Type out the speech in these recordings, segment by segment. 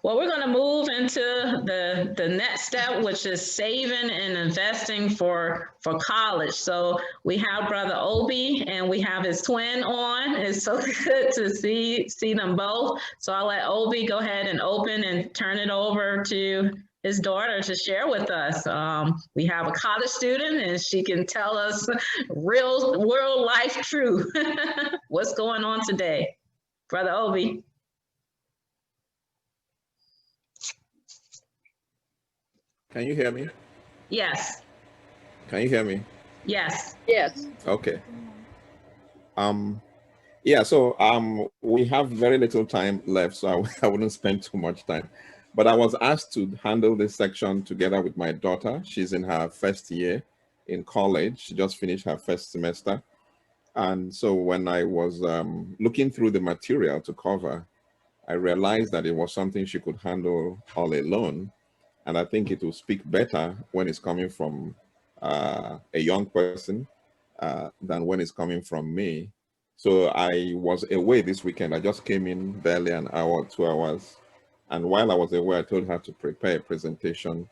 Well, we're going to move into the next step, which is saving and investing for college. So we have Brother Obi and we have his twin on. It's so good to see them both. So I'll let Obi go ahead and open and turn it over to his daughter to share with us. We have a college student and she can tell us real world life truth. What's going on today? Brother Obi. Can you hear me? Yes. Can you hear me? Yes. Yes. Okay. Yeah, so we have very little time left, so I wouldn't spend too much time. But I was asked to handle this section together with my daughter. She's in her first year in college. She just finished her first semester. And so when I was looking through the material to cover, I realized that it was something she could handle all alone. And I think it will speak better when it's coming from a young person than when it's coming from me. So I was away this weekend. I just came in barely an hour, 2 hours. And while I was away, I told her to prepare a presentation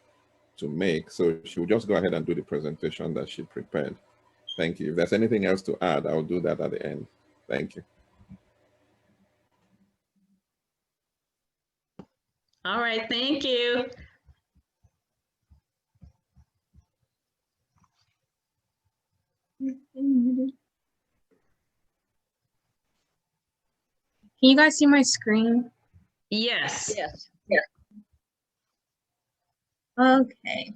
to make. So she will just go ahead and do the presentation that she prepared. Thank you. If there's anything else to add, I'll do that at the end. Thank you. All right, thank you. Can you guys see my screen? Yes. Yes. Yeah. Okay.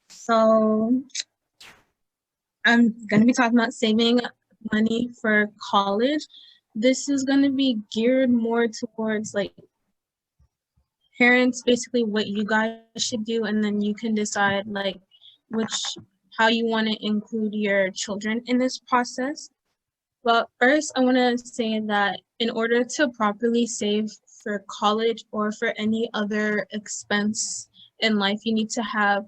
So I'm going to be talking about saving money for college. This is going to be geared more towards like parents, basically what you guys should do, and then you can decide like how you want to include your children in this process. But first, I want to say that in order to properly save for college or for any other expense in life, you need to have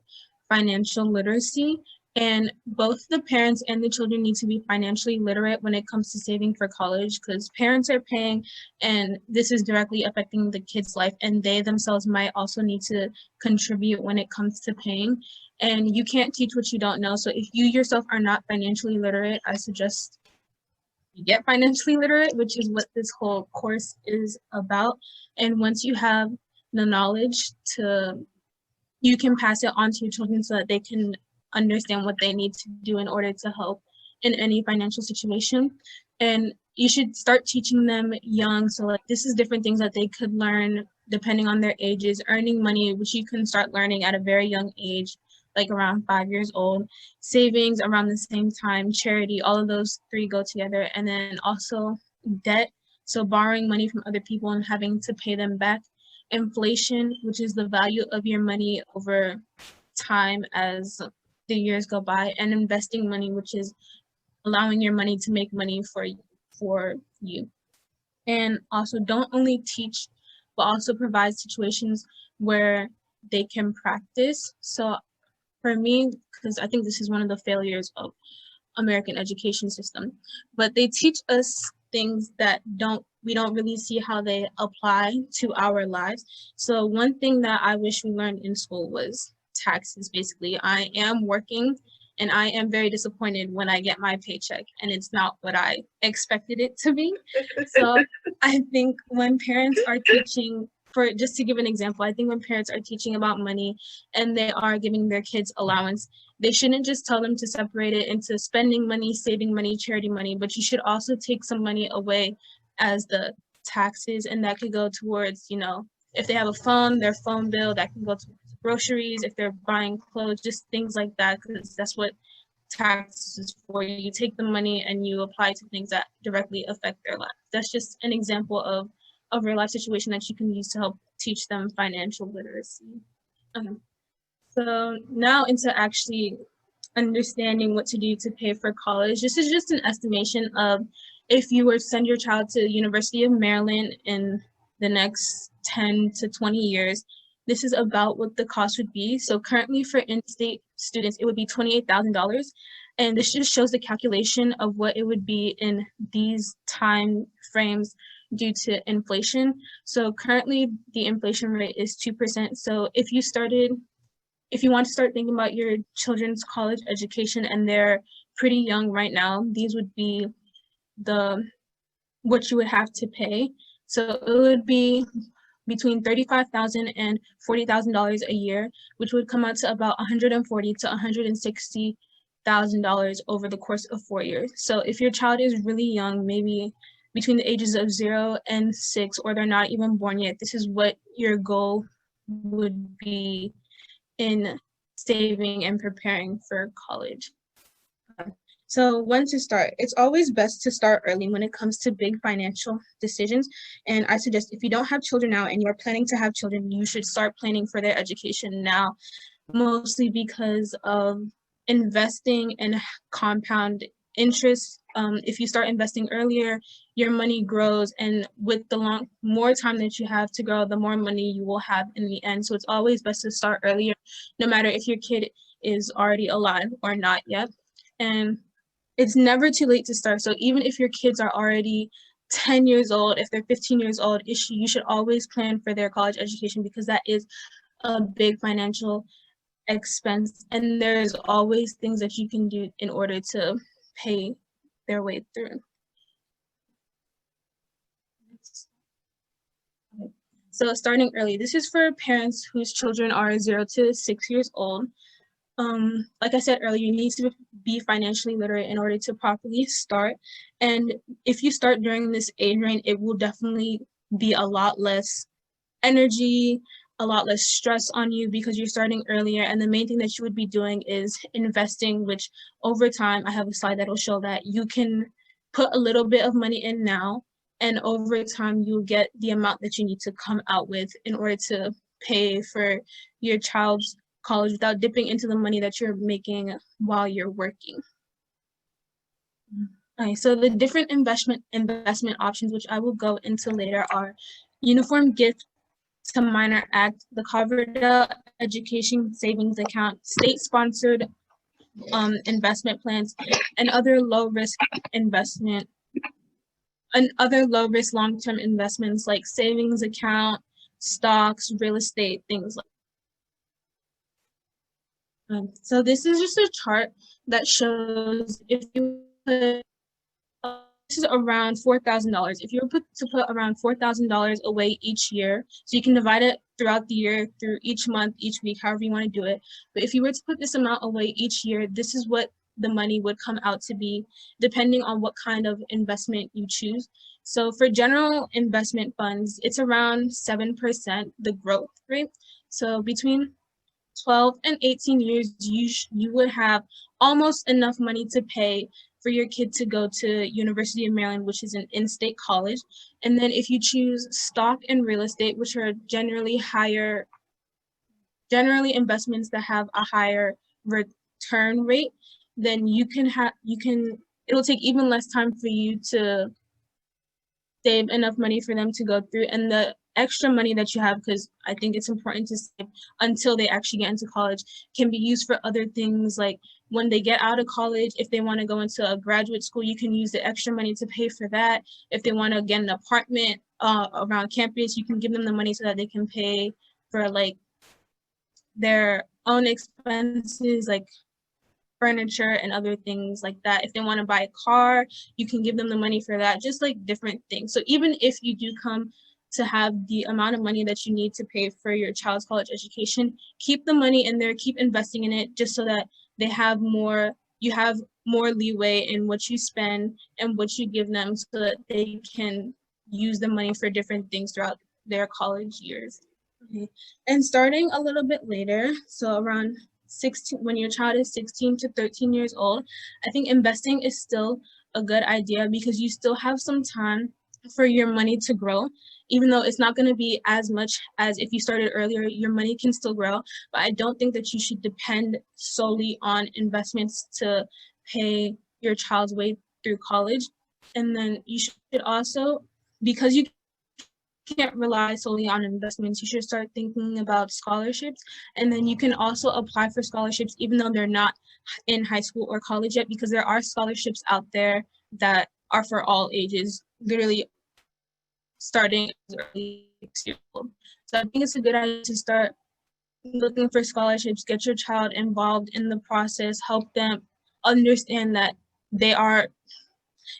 financial literacy. And both the parents and the children need to be financially literate when it comes to saving for college, because parents are paying and this is directly affecting the kid's life, and they themselves might also need to contribute when it comes to paying. And you can't teach what you don't know. So if you yourself are not financially literate, I suggest you get financially literate, which is what this whole course is about. And once you have the knowledge you can pass it on to your children so that they can understand what they need to do in order to help in any financial situation. And you should start teaching them young. So like this is different things that they could learn depending on their ages. Earning money, which you can start learning at a very young age, like around 5 years old. Savings around the same time. Charity, all of those three go together. And then also debt, so borrowing money from other people and having to pay them back. Inflation, which is the value of your money over time as the years go by. And investing money, which is allowing your money to make money for you. And also don't only teach, but also provide situations where they can practice. So for me, because I think this is one of the failures of American education system, but they teach us things that we don't really see how they apply to our lives. So one thing that I wish we learned in school was taxes. Basically, I am working and I am very disappointed when I get my paycheck and it's not what I expected it to be. So I think when parents are teaching, just to give an example, I think when parents are teaching about money and they are giving their kids allowance, they shouldn't just tell them to separate it into spending money, saving money, charity money, but you should also take some money away as the taxes, and that could go towards, if they have a phone, their phone bill, that can go to groceries, if they're buying clothes, just things like that, because that's what taxes is for. You take the money and you apply to things that directly affect their life. That's just an example of a real life situation that you can use to help teach them financial literacy. So now into actually understanding what to do to pay for college. This is just an estimation of if you were to send your child to the University of Maryland in the next 10 to 20 years, this is about what the cost would be. So currently for in-state students, it would be $28,000. And this just shows the calculation of what it would be in these time frames due to inflation. So currently the inflation rate is 2%. So if you want to start thinking about your children's college education and they're pretty young right now, these would be what you would have to pay. So it would be between $35,000 and $40,000 a year, which would come out to about $140,000 to $160,000 over the course of 4 years. So if your child is really young, maybe between the ages of 0 and 6, or they're not even born yet, this is what your goal would be in saving and preparing for college. So when to start? It's always best to start early when it comes to big financial decisions. And I suggest if you don't have children now and you are planning to have children, you should start planning for their education now, mostly because of investing and compound interest. If you start investing earlier, your money grows, and with the more time that you have to grow, the more money you will have in the end. So it's always best to start earlier, no matter if your kid is already alive or not yet. And it's never too late to start. So even if your kids are already 10 years old, if they're 15 years old, you should always plan for their college education, because that is a big financial expense. And there's always things that you can do in order to pay their way through. So starting early, this is for parents whose children are 0 to 6 years old. Like I said earlier, you need to be financially literate in order to properly start. And if you start during this age range, it will definitely be a lot less energy, a lot less stress on you, because you're starting earlier. And the main thing that you would be doing is investing, which over time, I have a slide that will show that you can put a little bit of money in now, and over time, you'll get the amount that you need to come out with in order to pay for your child's college without dipping into the money that you're making while you're working. Okay, so the different investment options, which I will go into later, are Uniform Gift to Minor Act, the Coverdell Education Savings Account, state-sponsored investment plans, and other low-risk long-term investments like savings account, stocks, real estate, things like that. So this is just a chart that shows if you put this is around $4,000. If you were to put around $4,000 away each year, so you can divide it throughout the year, through each month, each week, however you want to do it. But if you were to put this amount away each year, this is what the money would come out to be, depending on what kind of investment you choose. So for general investment funds, it's around 7%, the growth rate. So between 12 and 18 years, you would have almost enough money to pay for your kid to go to University of Maryland, which is an in-state college. And then if you choose stock and real estate, which are generally investments that have a higher return rate, then it'll take even less time for you to save enough money for them to go through. And the extra money that you have, because I think it's important to save until they actually get into college, can be used for other things. Like when they get out of college, if they want to go into a graduate school, you can use the extra money to pay for that. If they want to get an apartment around campus, you can give them the money so that they can pay for like their own expenses, like furniture and other things like that. If they want to buy a car, you can give them the money for that, just like different things. So even if you do come to have the amount of money that you need to pay for your child's college education, keep the money in there, keep investing in it, just so that you have more leeway in what you spend and what you give them, so that they can use the money for different things throughout their college years. Okay. And starting a little bit later, so around 16, when your child is 16 to 13 years old, I think investing is still a good idea, because you still have some time for your money to grow. Even though it's not going to be as much as if you started earlier, your money can still grow. But I don't think that you should depend solely on investments to pay your child's way through college. And then you should also, because you can't rely solely on investments, you should start thinking about scholarships. And then you can also apply for scholarships even though they're not in high school or college yet, because there are scholarships out there that are for all ages. Literally starting as early as 6 years old. So I think it's a good idea to start looking for scholarships, get your child involved in the process, help them understand that they are,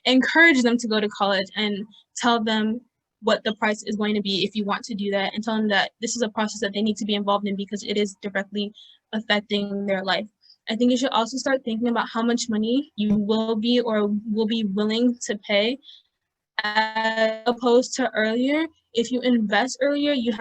encourage them to go to college and tell them what the price is going to be if you want to do that, and tell them that this is a process that they need to be involved in because it is directly affecting their life. I think you should also start thinking about how much money you will be or will be willing to pay, as opposed to earlier. If you invest earlier, you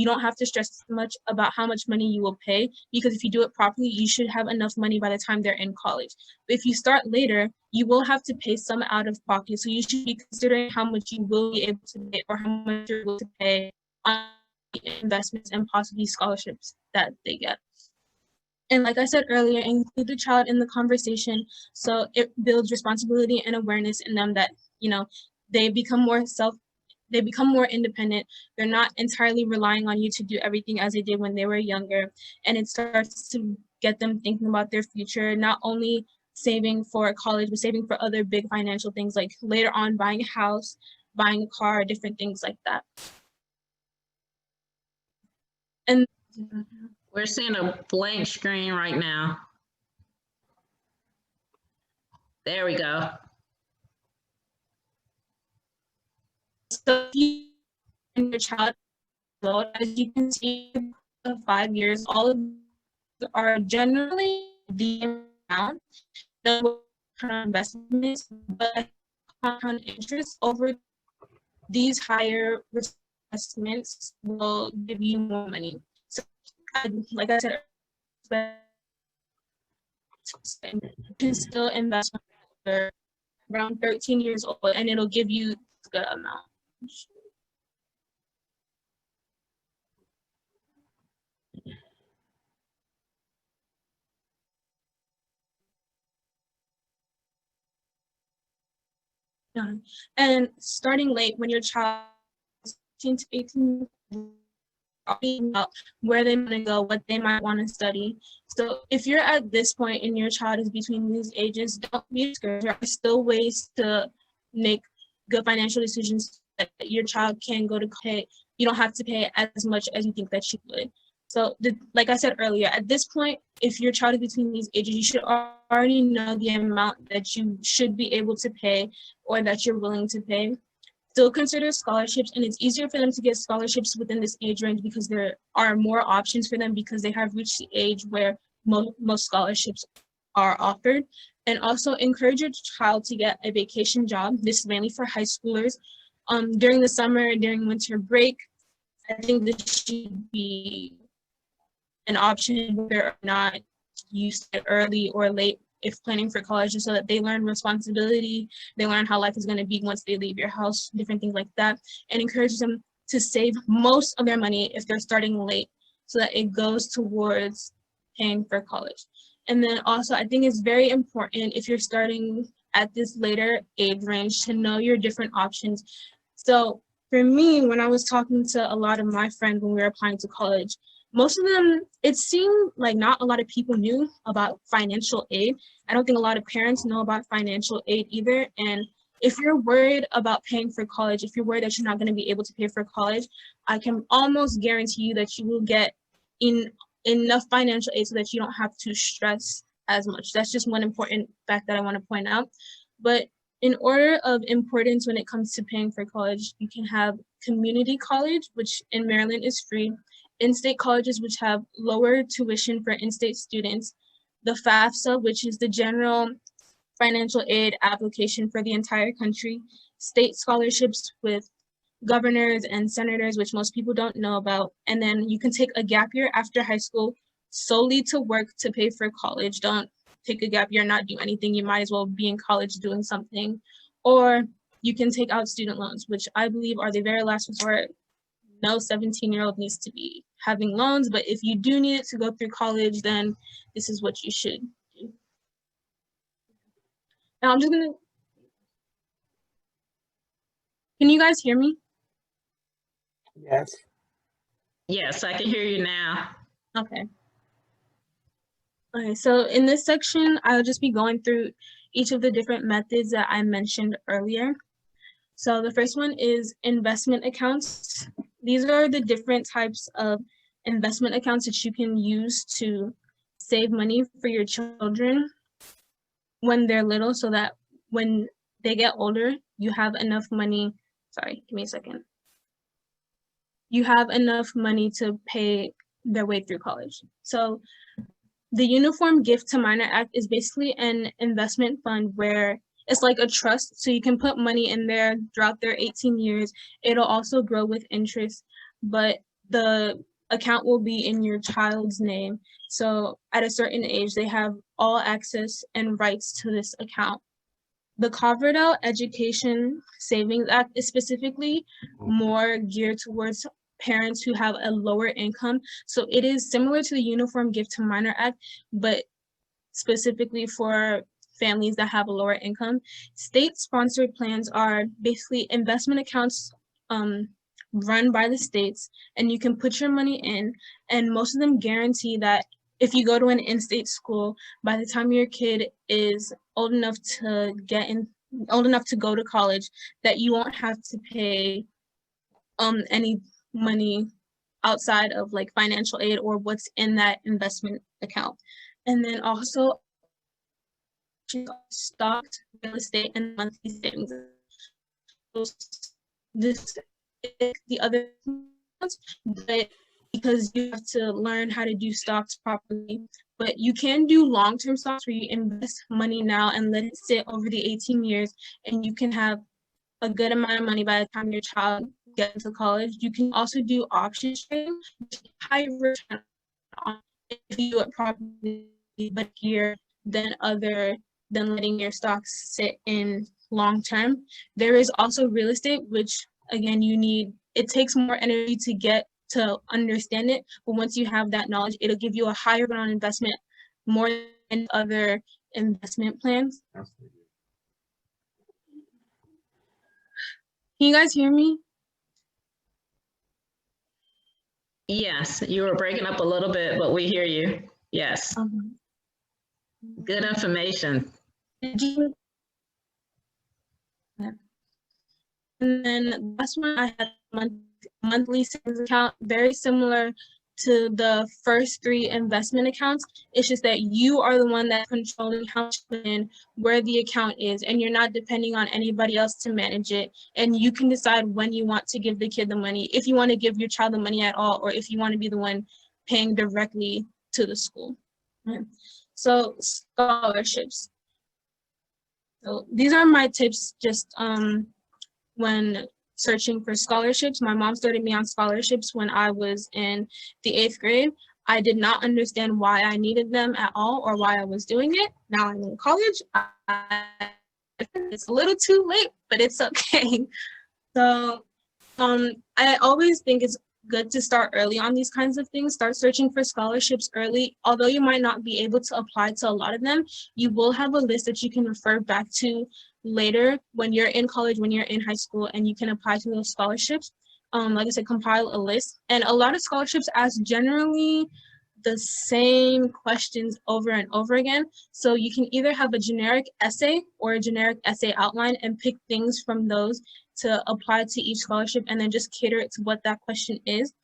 don't have to stress much about how much money you will pay, because if you do it properly, you should have enough money by the time they're in college. But if you start later, you will have to pay some out of pocket. So you should be considering how much you will be able to pay or how much you're able to pay on investments and possibly scholarships that they get. And like I said earlier, include the child in the conversation so it builds responsibility and awareness in them that, you know, they become more independent. They're not entirely relying on you to do everything as they did when they were younger. And it starts to get them thinking about their future, not only saving for college, but saving for other big financial things, like later on buying a house, buying a car, different things like that. And We're seeing a blank screen right now. There we go. so if you and your child, as you can see, 5 years, all of them are generally the amount that investments, but compound interest over these higher investments will give you more money. So, like I said, you can still invest around 13 years old, and it'll give you a good amount. And starting late when your child is 15 to 18, about where they want to go, what they might want to study. So if you're at this point and your child is between these ages, don't be discouraged. There are still ways to make good financial decisions that your child can go to pay. You don't have to pay as much as you think that you would. So like I said earlier, at this point, if your child is between these ages, you should already know the amount that you should be able to pay or that you're willing to pay. Still consider scholarships, and it's easier for them to get scholarships within this age range because there are more options for them because they have reached the age where most scholarships are offered. And also encourage your child to get a vacation job. This is mainly for high schoolers. During the summer, during winter break, I think this should be an option whether or not you start early or late if planning for college, so that they learn responsibility, they learn how life is going to be once they leave your house, different things like that, and encourage them to save most of their money if they're starting late so that it goes towards paying for college. And then also, I think it's very important if you're starting at this later age range to know your different options. So for me, when I was talking to a lot of my friends when we were applying to college, most of them, it seemed like not a lot of people knew about financial aid. I don't think a lot of parents know about financial aid either. And if you're worried about paying for college, if you're worried that you're not going to be able to pay for college, I can almost guarantee you that you will get enough financial aid so that you don't have to stress as much. That's just one important fact that I want to point out. But in order of importance when it comes to paying for college, you can have community college, which in Maryland is free, in-state colleges, which have lower tuition for in-state students, the FAFSA, which is the general financial aid application for the entire country, state scholarships with governors and senators, which most people don't know about, and then you can take a gap year after high school solely to work to pay for college. Don't take a gap year, not do anything. You might as well be in college doing something. Or you can take out student loans, which I believe are the very last resort. No 17-year-old needs to be having loans, but if you do need it to go through college, then this is what you should do. Now I'm just gonna, can you guys hear me? Yes. Yes, I can hear you now. Okay. Okay, so in this section, I'll just be going through each of the different methods that I mentioned earlier. So the first one is investment accounts. These are the different types of investment accounts that you can use to save money for your children when they're little, so that when they get older, you have enough money. Sorry, give me a second. You have enough money to pay their way through college. So the Uniform Gift to Minor Act is basically an investment fund where it's like a trust, so you can put money in there throughout their 18 years. It'll also grow with interest, but the account will be in your child's name. So at a certain age, they have all access and rights to this account. The Coverdell Education Savings Act is specifically more geared towards parents who have a lower income. So it is similar to the Uniform Gift to Minor Act, but specifically for families that have a lower income. State-sponsored plans are basically investment accounts run by the states, and you can put your money in, and most of them guarantee that if you go to an in-state school, by the time your kid is old enough to go to college, that you won't have to pay any money outside of like financial aid or what's in that investment account. And then also stocks, real estate, and monthly savings. This is the other ones, but because you have to learn how to do stocks properly. But you can do long-term stocks where you invest money now and let it sit over the 18 years, and you can have a good amount of money by the time your child gets to college. You can also do option trading, which is high return if you do it properly, but here than letting your stocks sit in long term. There is also real estate, which again, it takes more energy to get to understand it, but once you have that knowledge, it'll give you a higher return on investment more than other investment plans. Can you guys hear me? Yes, you were breaking up a little bit, but we hear you. Yes. Good information. And then the last one, I had monthly savings account, very similar to the first three investment accounts. It's just that you are the one that's controlling how much to put in, where the account is, and you're not depending on anybody else to manage it. And you can decide when you want to give the kid the money, if you want to give your child the money at all, or if you want to be the one paying directly to the school. So scholarships. So these are my tips just when searching for scholarships. My mom started me on scholarships when I was in the 8th grade. I did not understand why I needed them at all or why I was doing it. Now I'm in college. It's a little too late, but it's okay. So I always think it's good to start early on these kinds of things. Start searching for scholarships early. Although you might not be able to apply to a lot of them, you will have a list that you can refer back to later when you're in college, when you're in high school, and you can apply to those scholarships. Like I said, compile a list. And a lot of scholarships ask generally the same questions over and over again. So you can either have a generic essay or a generic essay outline and pick things from those to apply to each scholarship and then just cater it to what that question is.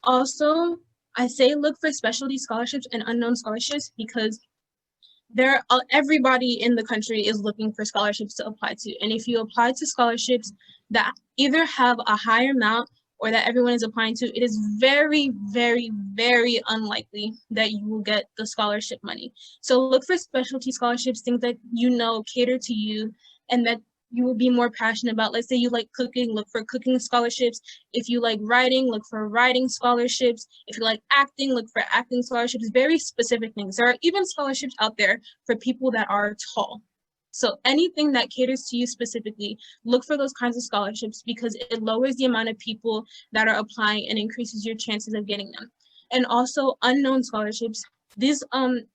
Also, I say look for specialty scholarships and unknown scholarships because everybody in the country is looking for scholarships to apply to. And if you apply to scholarships that either have a higher amount or that everyone is applying to, it is very, very, very unlikely that you will get the scholarship money. So look for specialty scholarships, things that you know cater to you and that you will be more passionate about. Let's say you like cooking, look for cooking scholarships. If you like writing, look for writing scholarships. If you like acting, look for acting scholarships. Very specific things. There are even scholarships out there for people that are tall. So anything that caters to you specifically, look for those kinds of scholarships because it lowers the amount of people that are applying and increases your chances of getting them. And also unknown scholarships. These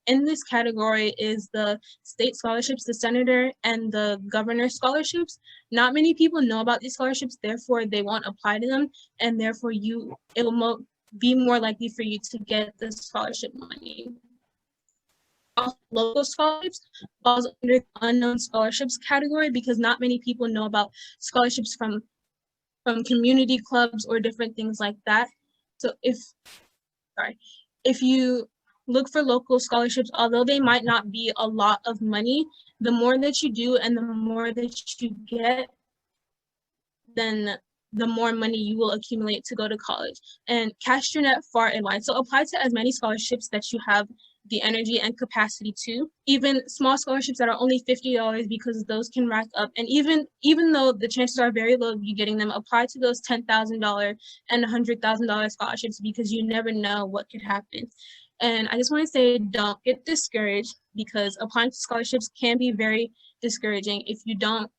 in this category is the state scholarships, the senator and the governor scholarships. Not many people know about these scholarships, therefore they won't apply to them, and therefore it will be more likely for you to get the scholarship money. Also, local scholarships falls under the unknown scholarships category because not many people know about scholarships from community clubs or different things like that. So if you look for local scholarships, although they might not be a lot of money, the more that you do and the more that you get, then the more money you will accumulate to go to college. And cast your net far and wide. So apply to as many scholarships that you have the energy and capacity to, even small scholarships that are only $50 because those can rack up. And even though the chances are very low of you getting them, apply to those $10,000 and $100,000 scholarships because you never know what could happen. And I just want to say, don't get discouraged because applying to scholarships can be very discouraging. If you don't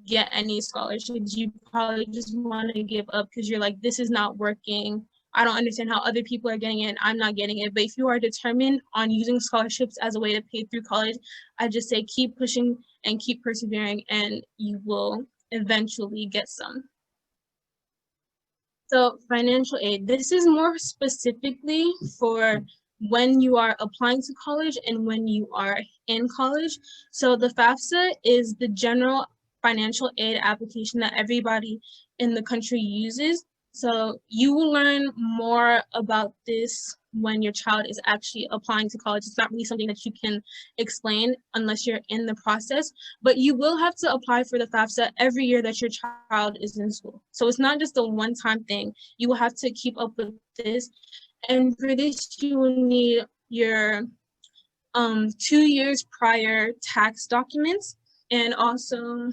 get any scholarships, you probably just want to give up because you're like, this is not working. I don't understand how other people are getting it. I'm not getting it. But if you are determined on using scholarships as a way to pay through college, I just say keep pushing and keep persevering and you will eventually get some. So financial aid, this is more specifically for when you are applying to college and when you are in college. So the FAFSA is the general financial aid application that everybody in the country uses. So you will learn more about this when your child is actually applying to college. It's not really something that you can explain unless you're in the process, but you will have to apply for the FAFSA every year that your child is in school. So it's not just a one-time thing. You will have to keep up with this. And for this, you will need your 2 years prior tax documents. And also,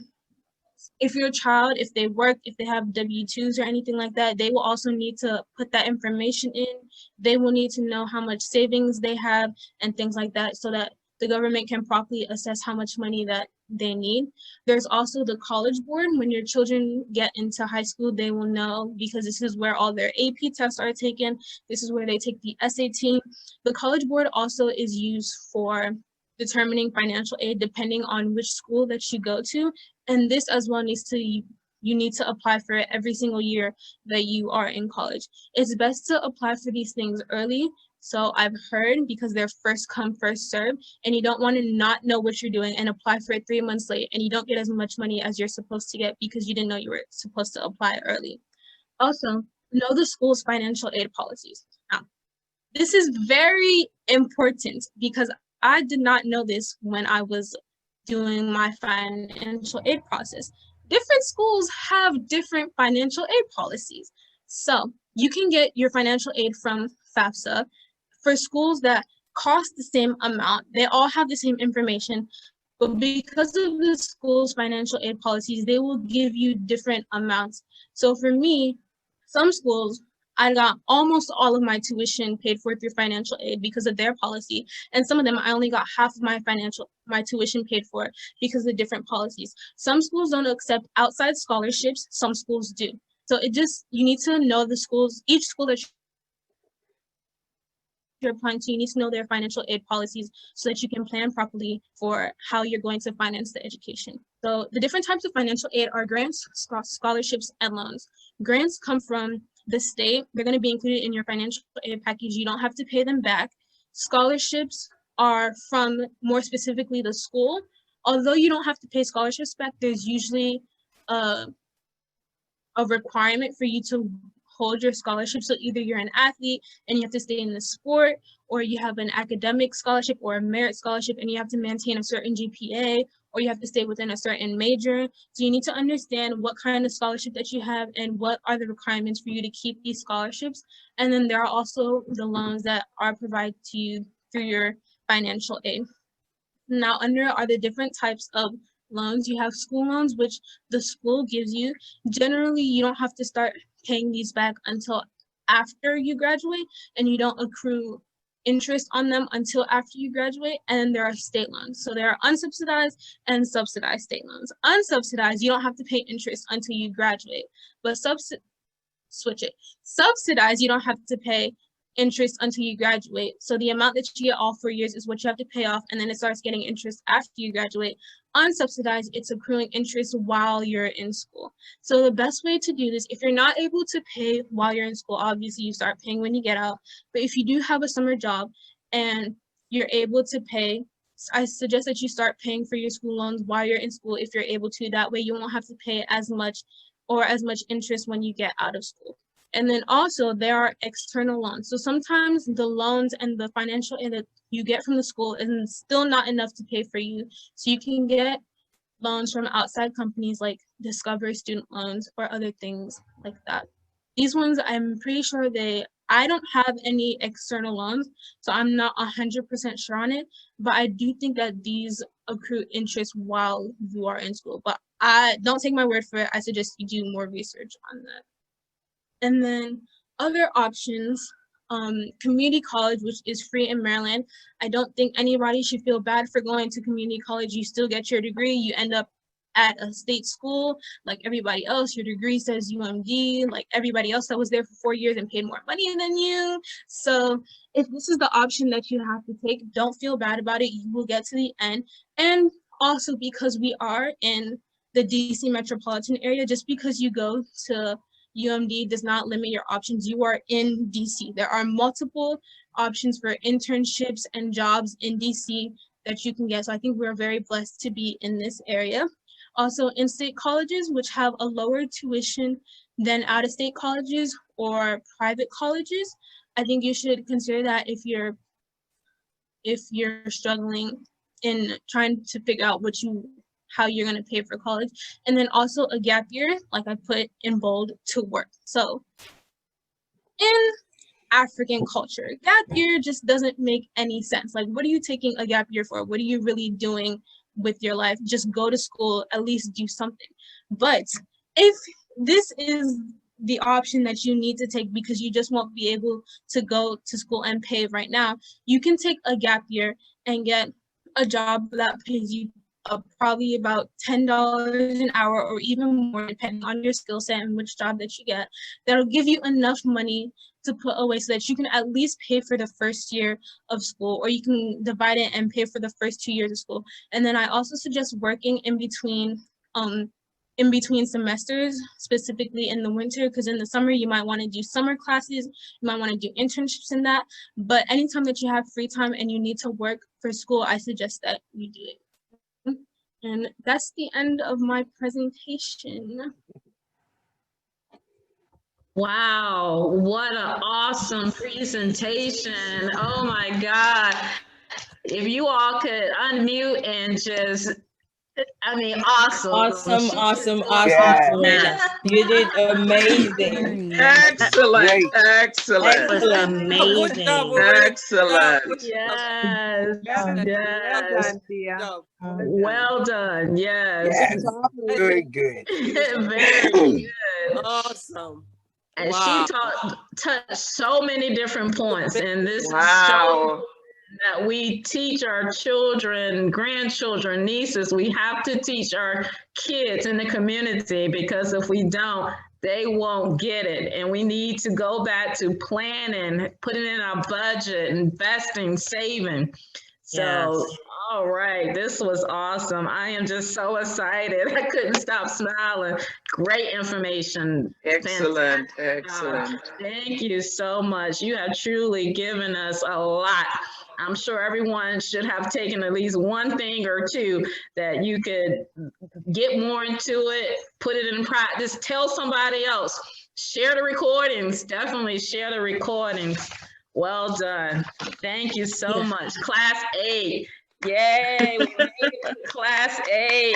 if your child, if they work, if they have W-2s or anything like that, they will also need to put that information in. They will need to know how much savings they have and things like that so that the government can properly assess how much money that they need. There's also the College Board. When your children get into high school, they will know because this is where all their AP tests are taken. This is where they take the SAT. The College Board also is used for determining financial aid depending on which school that you go to. And this as well you need to apply for it every single year that you are in college. It's best to apply for these things early. So I've heard because they're first come, first serve, and you don't want to not know what you're doing and apply for it 3 months late and you don't get as much money as you're supposed to get because you didn't know you were supposed to apply early. Also, know the school's financial aid policies. Now, this is very important because I did not know this when I was doing my financial aid process. Different schools have different financial aid policies. So you can get your financial aid from FAFSA for schools that cost the same amount. They all have the same information, but because of the school's financial aid policies, they will give you different amounts. So for me, some schools, I got almost all of my tuition paid for through financial aid because of their policy. And some of them, I only got half of my tuition paid for because of the different policies. Some schools don't accept outside scholarships. Some schools do. So you need to know the schools, each school that you're applying to, you need to know their financial aid policies so that you can plan properly for how you're going to finance the education. So the different types of financial aid are grants, scholarships, and loans. Grants come from the state. They're going to be included in your financial aid package. You don't have to pay them back. Scholarships are from more specifically the school. Although you don't have to pay scholarships back, there's usually a requirement for you to hold your scholarship. So either you're an athlete and you have to stay in the sport, or you have an academic scholarship or a merit scholarship and you have to maintain a certain GPA, or you have to stay within a certain major. So you need to understand what kind of scholarship that you have and what are the requirements for you to keep these scholarships. And then there are also the loans that are provided to you through your financial aid. Now, under are the different types of loans. You have school loans, which the school gives you. Generally, you don't have to start paying these back until after you graduate, and you don't accrue interest on them until after you graduate. And then there are state loans. So there are unsubsidized and subsidized state loans. Unsubsidized, you don't have to pay interest until you graduate, but subsidized, you don't have to pay interest until you graduate. So the amount that you get all 4 years is what you have to pay off, and then it starts getting interest after you graduate. Unsubsidized, it's accruing interest while you're in school. So the best way to do this, if you're not able to pay while you're in school, obviously you start paying when you get out. But if you do have a summer job and you're able to pay I suggest that you start paying for your school loans while you're in school if you're able to. That way you won't have to pay as much interest when you get out of school. And then also there are external loans. So sometimes the loans and the financial aid that you get from the school is still not enough to pay for you. So you can get loans from outside companies like Discover Student Loans or other things like that. These ones, I'm pretty sure I don't have any external loans, so I'm not 100% sure on it, but I do think that these accrue interest while you are in school. But I don't take my word for it. I suggest you do more research on that. And then other options, community college, which is free in Maryland. I don't think anybody should feel bad for going to community college. You still get your degree. You end up at a state school like everybody else. Your degree says UMD, like everybody else that was there for 4 years and paid more money than you. So if this is the option that you have to take, don't feel bad about it. You will get to the end. And also because we are in the DC metropolitan area, just because you go to UMD does not limit your options. You are in DC. There are multiple options for internships and jobs in DC that you can get. So I think we're very blessed to be in this area. Also, in-state colleges, which have a lower tuition than out-of-state colleges or private colleges, I think you should consider that if you're struggling in trying to figure out how you're going to pay for college. And then also a gap year, like I put in bold, to work. So in African culture, gap year just doesn't make any sense. Like, what are you taking a gap year for? What are you really doing with your life? Just go to school, at least do something. But if this is the option that you need to take because you just won't be able to go to school and pay right now, you can take a gap year and get a job that pays you probably about $10 an hour or even more, depending on your skill set and which job that you get. That'll give you enough money to put away so that you can at least pay for the first year of school, or you can divide it and pay for the first 2 years of school. And then I also suggest working in between semesters, specifically in the winter, because in the summer you might want to do summer classes, you might want to do internships in that. But anytime that you have free time and you need to work for school, I suggest that you do it. And that's the end of my presentation. Wow, what an awesome presentation. Oh my God. If you all could unmute and just, awesome. Awesome. Yes. You did amazing. Excellent. Great. Excellent. was amazing. Excellent. Yes, Well yes. Dia. Well done, yes. Yes. Very good. Very good. Awesome. And Wow. she touched so many different points, and this Wow. shows that we teach our children, grandchildren, nieces. We have to teach our kids in the community, because if we don't, they won't get it. And we need to go back to planning, putting in our budget, investing, saving. So, Yes. all right, this was awesome. I am just so excited. I couldn't stop smiling. Great information. Excellent. Fantastic. Excellent. Thank you so much. You have truly given us a lot. I'm sure everyone should have taken at least one thing or two that you could get more into it, put it in practice, tell somebody else, share the recordings, definitely share the recordings. Well done. Thank you so much. Class A. Yay, we made it to Class A.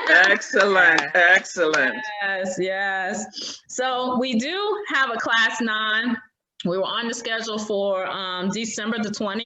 Excellent. Excellent. Yes, yes. So we do have a Class 9. We were on the schedule for December the 20th.